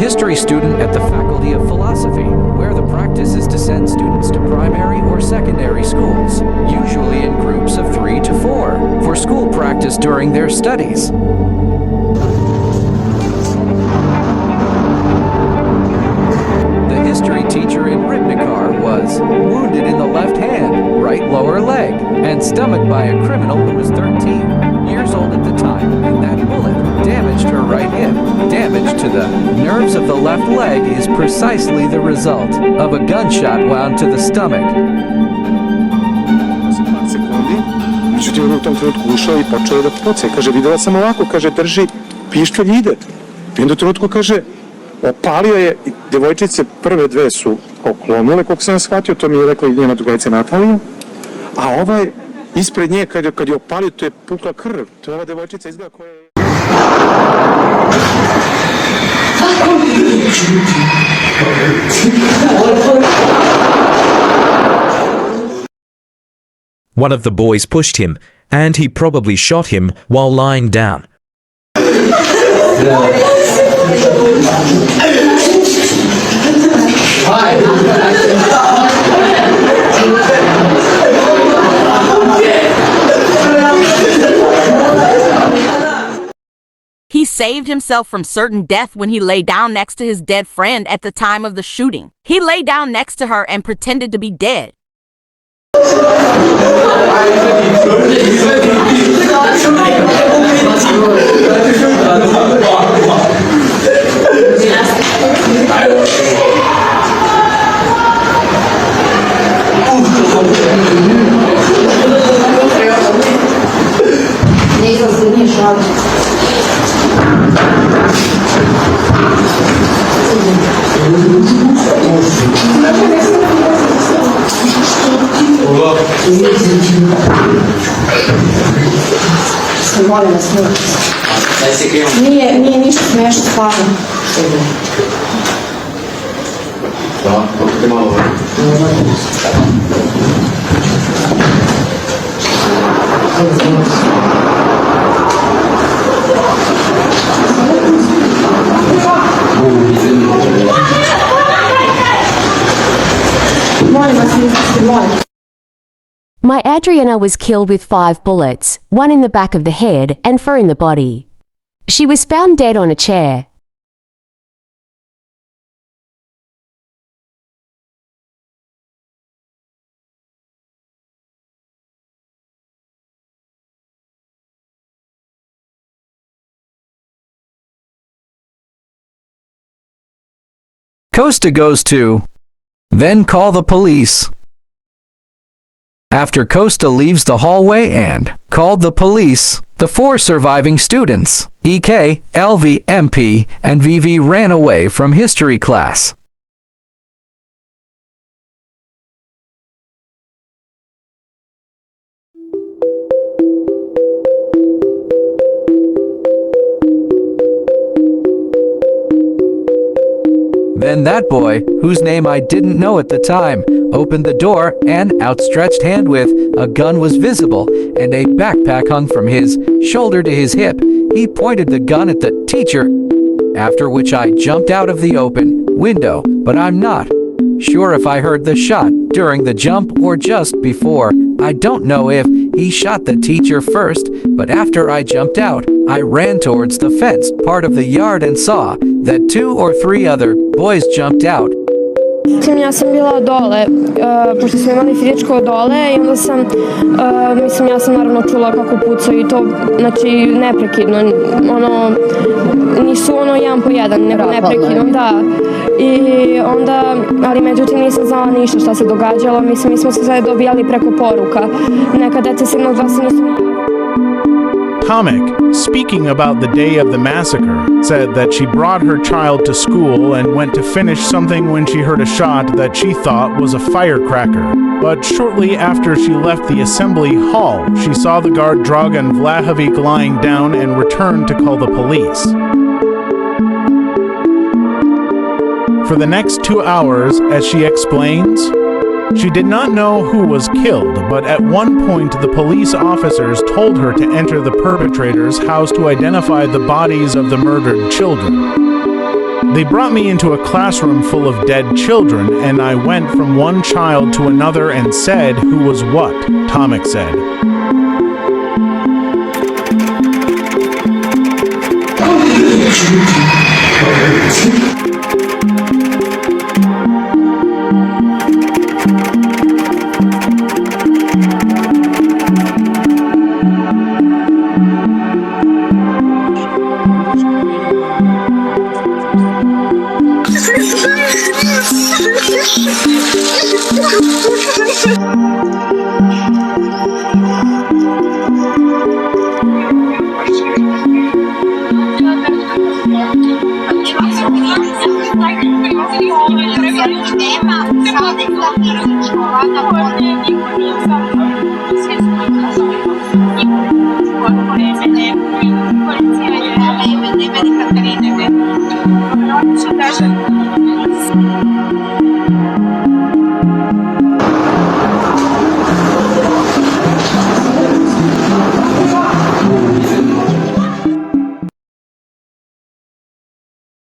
history student at the Faculty of Philosophy, where the practice is to send students to primary or secondary schools, usually in groups of 3 to 4, for school practice during their studies. The history teacher in Ribnikar was wounded in the left hand, right lower leg, and stomached by a criminal who was 13 years old at the time, and that bullet damaged her right hip. Damage to the nerves of the left leg is precisely the result of a gunshot wound to the stomach. Međutim, on u tom trenutku ušao i počeo da puca. Kaže, videla sam ovako, kaže, drži pištolj i ide. I onda u trenutku, kaže, opalio je, i devojčice prve dve su oklonule, koliko sam shvatio, to mi je rekla i njena drugarica Natalija, a ovaj ispred nje, kad je opalio, to je pukla krv. To je ova devojčica izgleda koja je... One of the boys pushed him, and he probably shot him while lying down. He saved himself from certain death when he lay down next to his dead friend at the time of the shooting. He lay down next to her and pretended to be dead. Molim vas, nije ništa smiješno, stvarno. Molim vas, molim. My Adriana was killed with 5 bullets, 1 in the back of the head and 4 in the body. She was found dead on a chair. Costa goes to, then call the police. After Costa leaves the hallway and called the police, the 4 surviving students, EK, LV, MP, and VV ran away from history class. Then that boy, whose name I didn't know at the time, opened the door and outstretched hand with a gun was visible and a backpack hung from his shoulder to his hip. He pointed the gun at the teacher, after which I jumped out of the open window, but I'm not sure if I heard the shot during the jump or just before. I don't know if he shot the teacher first, but after I jumped out, I ran towards the fenced part of the yard and saw that 2 or 3 other boys jumped out. Ja sam bila dole, pošto smo imali fizičko dole i onda ja sam naravno čula kako pucaju i to, znači, neprekidno, nisu jedan po jedan, nego neprekidno, da. I onda, ali međutim nisam znala ništa šta se događalo, mi smo se sve dobijali preko poruka. Neka deca se od vas nisu... Tomek, speaking about the day of the massacre, said that she brought her child to school and went to finish something when she heard a shot that she thought was a firecracker. But shortly after she left the assembly hall, she saw the guard Dragan Vlahovic lying down and returned to call the police. For the next 2 hours, as she explains, she did not know who was killed, but at one point the police officers told her to enter the perpetrator's house to identify the bodies of the murdered children. They brought me into a classroom full of dead children, and I went from one child to another and said who was what, Tomek said.